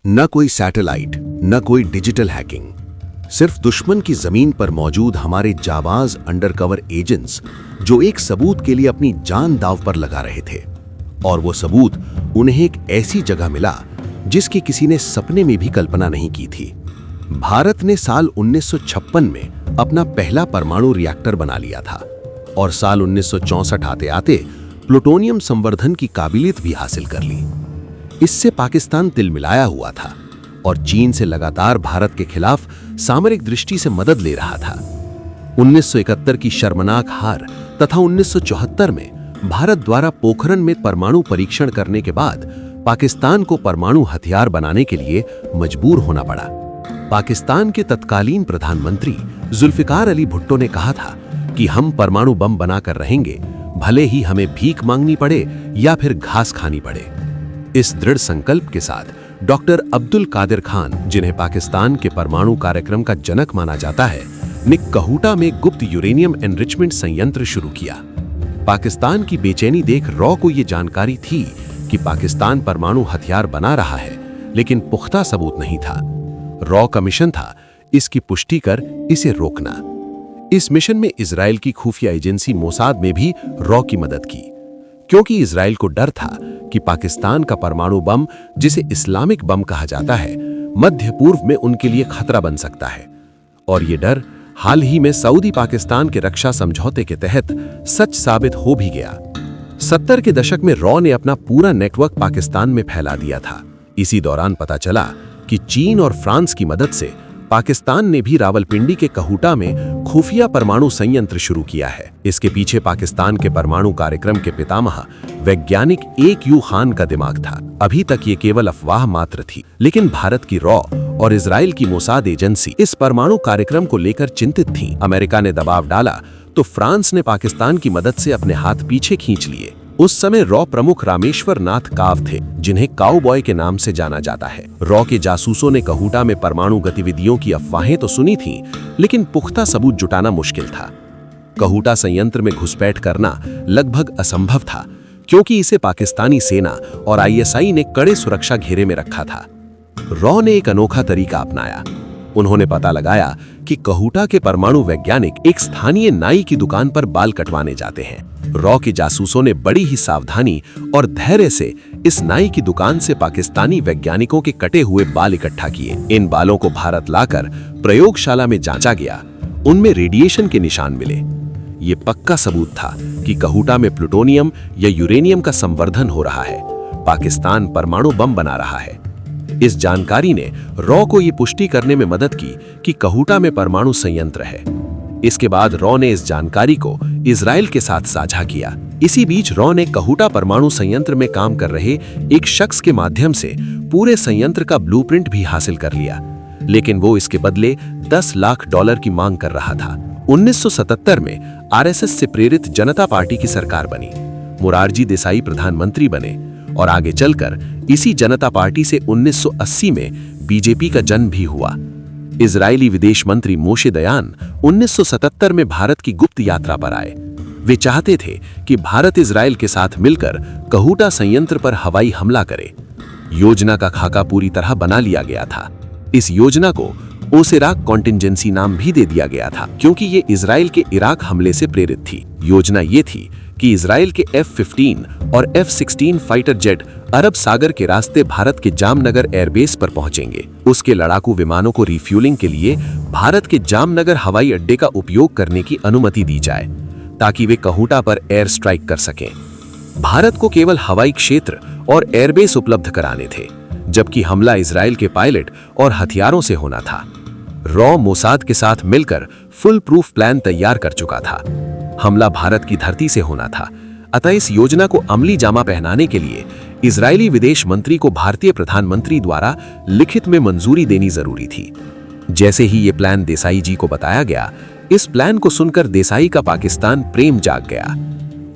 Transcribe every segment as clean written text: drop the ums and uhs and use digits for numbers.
न कोई सैटेलाइट, न कोई डिजिटल हैकिंग, सिर्फ दुश्मन की जमीन पर मौजूद हमारे जाबाज अंडरकवर एजेंट्स जो एक सबूत के लिए अपनी जान दांव पर लगा रहे थे। और वो सबूत उन्हें एक ऐसी जगह मिला जिसकी किसी ने सपने में भी कल्पना नहीं की थी। भारत ने साल 1956 में अपना पहला परमाणु रिएक्टर बना लिया था और साल 1964 आते आते प्लूटोनियम संवर्धन की काबिलियत भी हासिल कर ली। इससे पाकिस्तान तिलमिलाया हुआ था और चीन से लगातार भारत के खिलाफ सामरिक दृष्टि से मदद ले रहा था। 1971 की शर्मनाक हार तथा 1974 में भारत द्वारा पोखरण में परमाणु परीक्षण करने के बाद पाकिस्तान को परमाणु हथियार बनाने के लिए मजबूर होना पड़ा। पाकिस्तान के तत्कालीन प्रधानमंत्री जुल्फिकार अली भुट्टो ने कहा था कि हम परमाणु बम बनाकर रहेंगे, भले ही हमें भीख मांगनी पड़े या फिर घास खानी पड़े। इस दृढ़ संकल्प के साथ डॉक्टर अब्दुल कादिर खान, जिन्हें पाकिस्तान के परमाणु कार्यक्रम का जनक माना जाता है, ने कहूटा में गुप्त यूरेनियम एनरिचमेंट संयंत्र शुरू किया। पाकिस्तान की बेचैनी देख रॉ को यह जानकारी थी कि पाकिस्तान परमाणु हथियार बना रहा है, लेकिन पुख्ता सबूत नहीं था। रॉ का मिशन था इसकी पुष्टि कर इसे रोकना। इस मिशन में इजराइल की खुफिया एजेंसी मोसाद में भी रॉ की मदद की, क्योंकि इजराइल को डर था कि पाकिस्तान का परमाणु बम, जिसे इस्लामिक बम कहा जाता है, मध्य पूर्व में उनके लिए खतरा बन सकता है। और ये डर हाल ही में सऊदी पाकिस्तान के रक्षा समझौते के तहत सच साबित हो भी गया। 70 के दशक में रॉ ने अपना पूरा नेटवर्क पाकिस्तान में फैला दिया था। इसी दौरान पता चला कि चीन और फ्रांस की मदद से पाकिस्तान ने भी रावलपिंडी के कहूटा में खुफिया परमाणु संयंत्र शुरू किया है। इसके पीछे पाकिस्तान के परमाणु कार्यक्रम के पितामह वैज्ञानिक A.Q. खान का दिमाग था। अभी तक ये केवल अफवाह मात्र थी, लेकिन भारत की रॉ और इजराइल की मोसाद एजेंसी इस परमाणु कार्यक्रम को लेकर चिंतित थी। अमेरिका ने दबाव डाला तो फ्रांस ने पाकिस्तान की मदद से अपने हाथ पीछे खींच लिए। उस समय रॉ प्रमुख रामेश्वर नाथ काव थे, जिन्हें काउबॉय के नाम से जाना जाता है। रॉ के जासूसों ने कहूटा में परमाणु गतिविधियों की अफवाहें तो सुनी थीं, लेकिन पुख्ता सबूत जुटाना मुश्किल था। कहूटा संयंत्र में घुसपैठ करना लगभग असंभव था, क्योंकि इसे पाकिस्तानी सेना और ISI ने कड़े सुरक्षा घेरे में रखा था। रॉ ने एक अनोखा तरीका अपनाया। उन्होंने पता लगाया कि कहूटा के परमाणु वैज्ञानिक एक स्थानीय नाई की दुकान पर बाल कटवाने जाते हैं। रॉ के जासूसों ने बड़ी ही सावधानी और धैर्य से इस नाई की दुकान से पाकिस्तानी वैज्ञानिकों के कटे हुए बाल इकट्ठा किए। इन बालों को भारत लाकर प्रयोगशाला में जांचा गया। उनमें रेडिएशन के निशान मिले। ये पक्का सबूत था कि कहूटा में प्लूटोनियम या यूरेनियम का संवर्धन हो रहा है। पाकिस्तान परमाणु बम बना रहा है। इस जानकारी ने रॉ को ये पुष्टि करने में मदद की कि कहूटा में परमाणु संयंत्र है। इसके बाद रॉ ने इस जानकारी को इजराइल के साथ साझा किया। इसी बीच रॉ ने कहूटा परमाणु संयंत्र में काम कर रहे एक शख्स के माध्यम से पूरे संयंत्र का ब्लूप्रिंट भी हासिल कर लिया, लेकिन वो इसके बदले $10 लाख की मांग कर रहा था। 1977 में RSS से प्रेरित जनता पार्टी की सरकार बनी। मोरारजी देसाई प्रधानमंत्री बने और आगे चलकर इसी जनता पार्टी से 1980 में बीजेपी का जन्म भी हुआ। इजरायली विदेश मंत्री मोशे दयान 1977 में भारत की गुप्त यात्रा पर आए। वे चाहते थे कि भारत इजराइल के साथ मिलकर कहूटा संयंत्र पर हवाई हमला करे। योजना का खाका पूरी तरह बना लिया गया था। इस योजना को ओसेराक कॉन्टिंजेंसी नाम भी दे दिया गया था, क्योंकि ये इजराइल के इराक हमले से प्रेरित थी। योजना ये थी कि इजराइल के F-15 और F-16 फाइटर जेट अरब सागर के रास्ते भारत के जामनगर एयरबेस पर पहुंचेंगे। उसके लड़ाकू विमानों को रिफ्यूलिंग के लिए भारत के जामनगर हवाई अड्डे का उपयोग करने की अनुमति दी जाए, ताकि वे कहूटा पर एयर स्ट्राइक कर सकें। भारत को केवल हवाई क्षेत्र और एयरबेस उपलब्ध कराने थे, जबकि हमला इजराइल के पायलट और हथियारों से होना था। रॉ मोसाद के साथ मिलकर फुल प्रूफ प्लान तैयार कर चुका था। हमला भारत की धरती से होना था, अतः इस योजना को अमली जामा पहनाने के लिए इजरायली विदेश मंत्री को भारतीय प्रधानमंत्री द्वारा लिखित में मंजूरी देनी जरूरी थी। जैसे ही ये प्लान देसाई जी को बताया गया, इस प्लान को सुनकर देसाई का पाकिस्तान प्रेम जाग गया।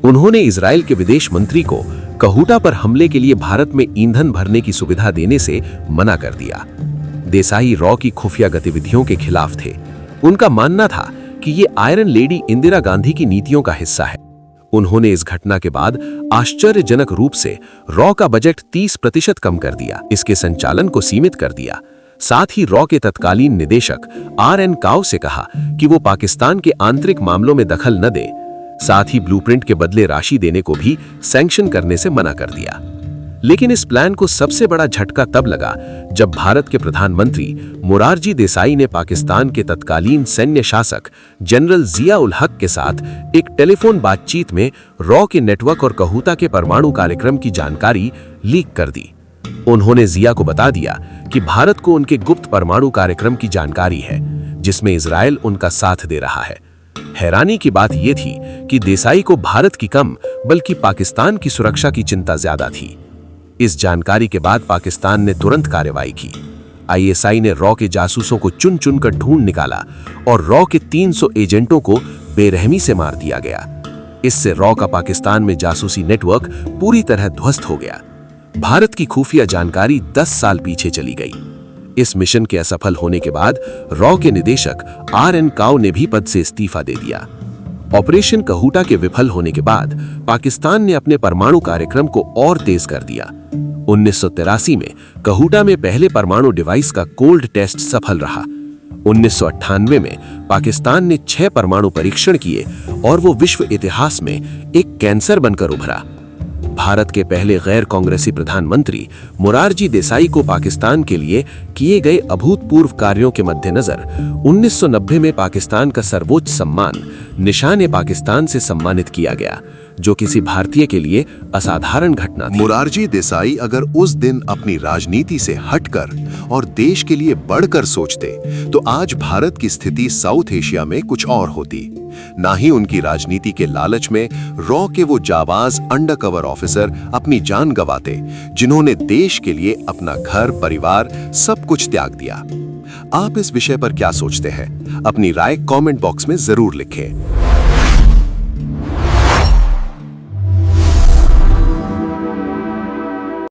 उन्होंने इजराइल के विदेश मंत्री को कहूटा पर हमले के लिए भारत में ईंधन भरने की सुविधा देने से मना कर दिया। देसाई रॉ की खुफिया गतिविधियों के खिलाफ थे। उनका मानना था कि ये आयरन लेडी इंदिरा गांधी की नीतियों का हिस्सा है। उन्होंने इस घटना के बाद आश्चर्यजनक रूप से रॉ का बजट 30% कम कर दिया, इसके संचालन को सीमित कर दिया। साथ ही रॉ के तत्कालीन निदेशक RN काओ से कहा कि वो पाकिस्तान के आंतरिक मामलों में दखल न दे। साथ ही ब्लूप्रिंट के बदले राशि देने को भी सैंक्शन करने से मना कर दिया। लेकिन इस प्लान को सबसे बड़ा झटका तब लगा जब भारत के प्रधानमंत्री मोरारजी देसाई ने पाकिस्तान के तत्कालीन सैन्य शासक जनरल जिया उल हक के साथ एक टेलीफोन बातचीत में रॉ के नेटवर्क और कहूता के परमाणु कार्यक्रम की जानकारी लीक कर दी। उन्होंने जिया को बता दिया कि भारत को उनके गुप्त परमाणु कार्यक्रम की जानकारी है, जिसमें इजराइल उनका साथ दे रहा है। हैरानी की बात यह थी कि देसाई को भारत की कम बल्कि पाकिस्तान की सुरक्षा की चिंता ज्यादा थी। इस जानकारी के बाद पाकिस्तान ने तुरंत कार्रवाई की। ISI ने रॉ के जासूसों को चुन चुन कर ढूंढ निकाला और रॉ के 300 एजेंटों को बेरहमी से मार दिया गया। इससे रॉ का पाकिस्तान में जासूसी नेटवर्क पूरी तरह ध्वस्त हो गया। भारत की खुफिया जानकारी 10 साल पीछे चली गई। इस मिशन के असफल होने के बाद रॉ के निदेशक RN काओ ने भी पद से इस्तीफा दे दिया। ऑपरेशन कहूटा के विफल होने के बाद पाकिस्तान ने अपने परमाणु कार्यक्रम को और तेज कर दिया। 1983 में कहूटा में पहले परमाणु डिवाइस का कोल्ड टेस्ट सफल रहा। 1998 में पाकिस्तान ने 6 परमाणु परीक्षण किए और वो विश्व इतिहास में एक कैंसर बनकर उभरा। भारत के पहले गैर कांग्रेसी प्रधानमंत्री मोरारजी देसाई को पाकिस्तान के लिए किए गए अभूतपूर्व कार्यों के मद्देनजर 1990 में पाकिस्तान का सर्वोच्च सम्मान निशान पाकिस्तान से सम्मानित किया गया, जो किसी भारतीय के लिए असाधारण घटना थी। मोरारजी देसाई अगर उस दिन अपनी राजनीति से हटकर और देश के लिए बढ़कर सोचते तो आज भारत की स्थिति साउथ एशिया में कुछ और होती। ना ही उनकी राजनीति के लालच में रॉ के वो जाबाज अंडरकवर ऑफिसर अपनी जान गंवाते, जिन्होंने देश के लिए अपना घर परिवार सब कुछ त्याग दिया। आप इस विषय पर क्या सोचते हैं? अपनी राय कमेंट बॉक्स में जरूर लिखें।